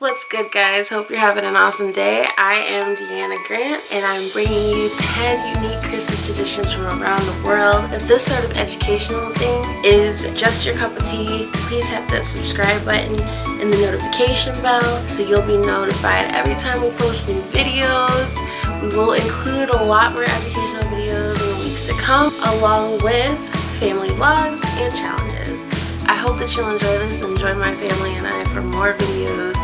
What's good, guys? Hope you're having an awesome day. I am Deanna Grant, and I'm bringing you 10 unique Christmas traditions from around the world. If this sort of educational thing is just your cup of tea, please hit that subscribe button and the notification bell so you'll be notified every time we post new videos. We will include a lot more educational videos in the weeks to come, along with family vlogs and challenges. I hope that you'll enjoy this and join my family and I for more videos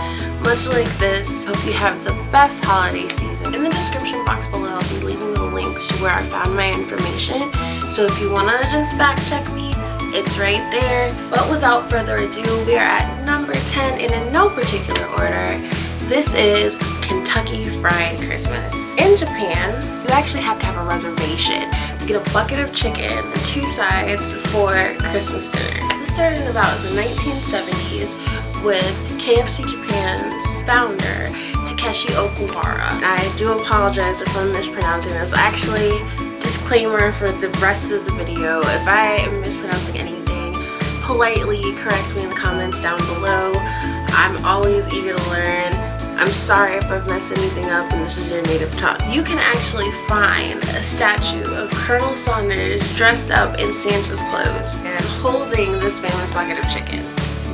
much like this. Hope you have the best holiday season. In the description box below, I'll be leaving the links to where I found my information. So if you want to just fact check me, it's right there. But without further ado, we are at number 10, and in no particular order, this is Kentucky Fried Christmas. In Japan, you actually have to have a reservation to get a bucket of chicken and 2 sides for Christmas dinner. This started in about the 1970s with KFC Japan's founder, Takeshi Okuhara. I do apologize if I'm mispronouncing this. Actually, disclaimer for the rest of the video, if I am mispronouncing anything, politely correct me in the comments down below. I'm always eager to learn. I'm sorry if I've messed anything up and this is your native tongue. You can actually find a statue of Colonel Sanders dressed up in Santa's clothes and holding this famous bucket of chicken.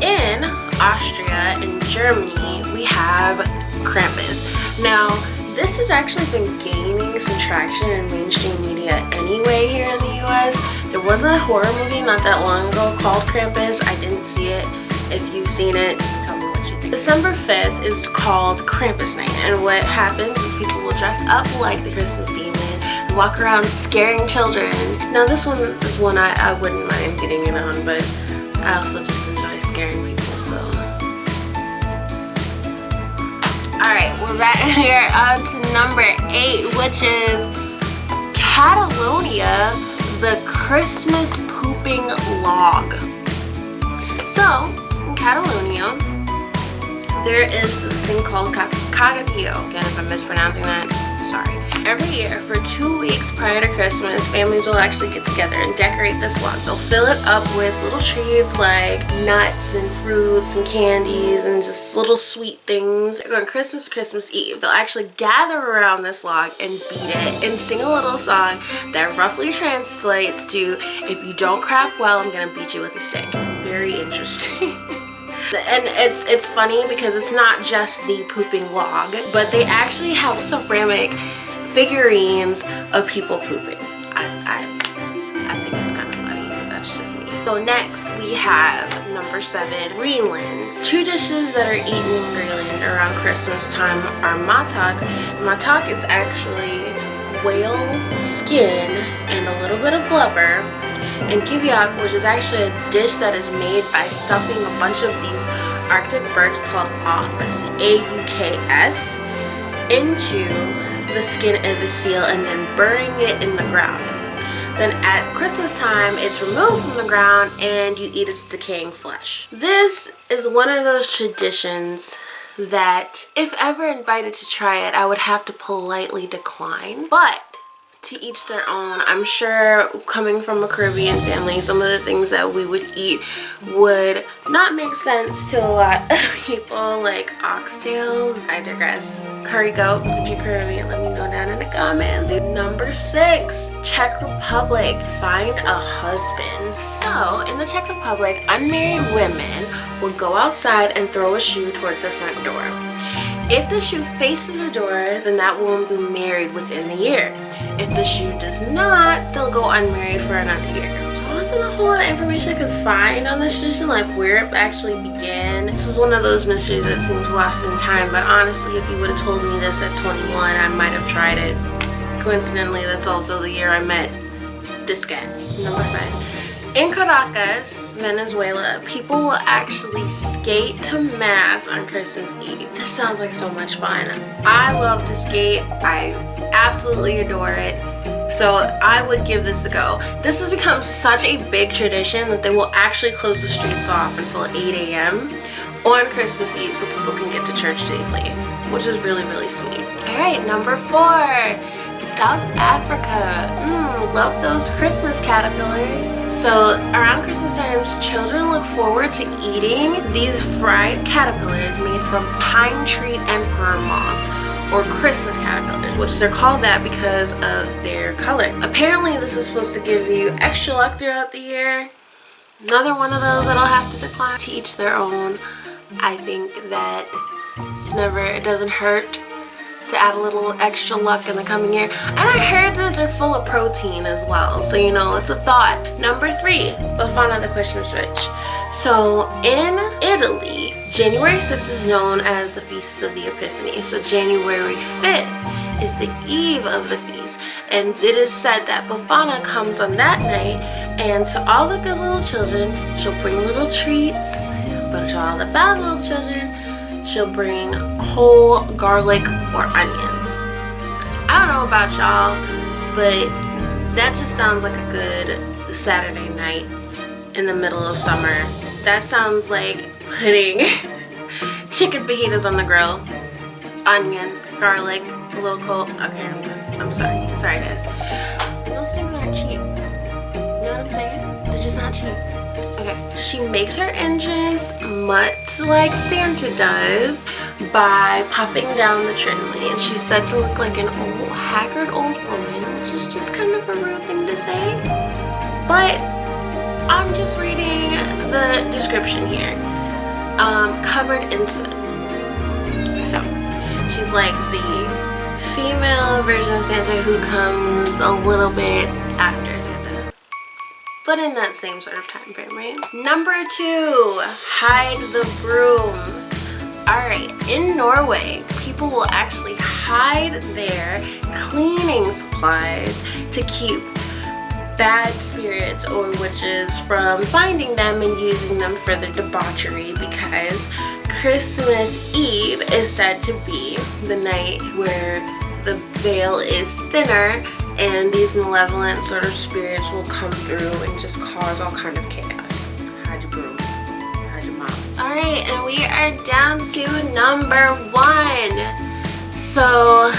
In Austria and Germany, we have Krampus. Now, this has actually been gaining some traction in mainstream media anyway here in the US. There was a horror movie not that long ago called Krampus. I didn't see it. If you've seen it, tell me what you think. December 5th is called Krampus Night, and what happens is people will dress up like the Christmas demon and walk around scaring children. Now, this one is one I wouldn't mind getting in on, but I also just enjoy scaring people, so. Alright, we're back here on to number 8, which is Catalonia, the Christmas pooping log. So, in Catalonia, there is this thing called cagatillo. Again, if I'm mispronouncing that, sorry. Every year, for 2 weeks prior to Christmas, families will actually get together and decorate this log. They'll fill it up with little treats like nuts and fruits and candies and just little sweet things. On Christmas to Christmas Eve, they'll actually gather around this log and beat it and sing a little song that roughly translates to, "If you don't crap well, I'm gonna beat you with a stick." Very interesting. And it's funny because it's not just the pooping log, but they actually have ceramic figurines of people pooping. I think it's kind of funny, but that's just me. So next we have number 7, Greenland. 2 dishes that are eaten in Greenland around Christmas time are mattak. Mattak is actually whale skin and a little bit of blubber. And kiviak, which is actually a dish that is made by stuffing a bunch of these Arctic birds called auks, A-U-K-S, into the skin of the seal and then burying it in the ground. Then at Christmas time, it's removed from the ground and you eat its decaying flesh. This is one of those traditions that, if ever invited to try it, I would have to politely decline. But to each their own. I'm sure coming from a Caribbean family, some of the things that we would eat would not make sense to a lot of people, like oxtails. I digress. Curry goat. If you're Caribbean, let me know down in the comments. Number 6, Czech Republic. Find a husband. So, in the Czech Republic, unmarried women will go outside and throw a shoe towards their front door. If the shoe faces the door, then that woman will be married within the year. If the shoe does not, they'll go unmarried for another year. So there wasn't a whole lot of information I could find on this tradition, like where it actually began. This is one of those mysteries that seems lost in time, but honestly, if you would have told me this at 21, I might have tried it. Coincidentally, that's also the year I met this guy. Number 5. In Caracas, Venezuela, people will actually skate to mass on Christmas Eve. This sounds like so much fun. I love to skate. I absolutely adore it. So I would give this a go. This has become such a big tradition that they will actually close the streets off until 8 a.m. on Christmas Eve so people can get to church safely, which is really, really sweet. All right, number 4. South Africa. Love those Christmas caterpillars. So around Christmas time, children look forward to eating these fried caterpillars made from pine tree emperor moths, or Christmas caterpillars, which they're called that because of their color. Apparently this is supposed to give you extra luck throughout the year. Another one of those that'll have to decline. To each their own. I think that it doesn't hurt to add a little extra luck in the coming year. And I heard that they're full of protein as well, so you know, it's a thought. Number 3, Befana the Christmas Witch. So in Italy, January 6th is known as the Feast of the Epiphany. So January 5th is the eve of the feast, and it is said that Befana comes on that night, and to all the good little children, she'll bring little treats, but to all the bad little children, she'll bring coal, garlic, or onions. I don't know about y'all, but that just sounds like a good Saturday night in the middle of summer. That sounds like putting chicken fajitas on the grill, onion, garlic, a little coal. Okay, I'm done. I'm sorry. Sorry, guys. And those things aren't cheap. You know what I'm saying? They're just not cheap. Okay, she makes her entrance much like Santa does by popping down the chimney, and she's said to look like an old, haggard old woman, which is just kind of a rude thing to say, but I'm just reading the description here. Covered in soot. So, she's like the female version of Santa who comes a little bit after Santa, but in that same sort of time frame, right? Number 2, hide the broom. Alright, in Norway, people will actually hide their cleaning supplies to keep bad spirits or witches from finding them and using them for their debauchery, because Christmas Eve is said to be the night where the veil is thinner and these malevolent sort of spirits will come through and just cause all kind of chaos. Hide your broom. Hide your mom. Alright, and we are down to number 1. So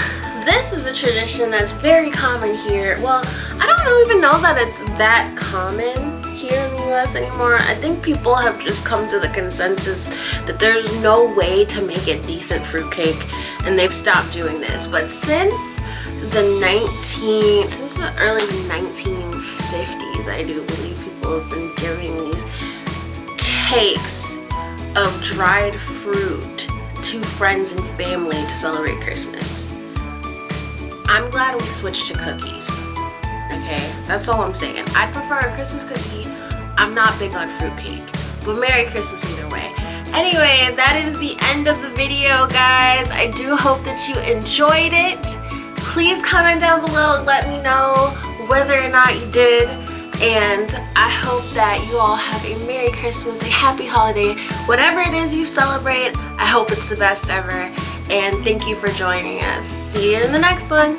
this is a tradition that's very common here. Well, I don't even know that it's that common here in the US anymore. I think people have just come to the consensus that there's no way to make a decent fruitcake, and they've stopped doing this. But since the early 1950s, I do believe people have been giving these cakes of dried fruit to friends and family to celebrate Christmas. I'm glad we switched to cookies. Okay, that's all I'm saying. I prefer a Christmas cookie. I'm not big on fruitcake, but Merry Christmas either way. Anyway, that is the end of the video, guys. I do hope that you enjoyed it. Please comment down below and let me know whether or not you did. And I hope that you all have a Merry Christmas, a Happy Holiday, whatever it is you celebrate. I hope it's the best ever. And thank you for joining us. See you in the next one.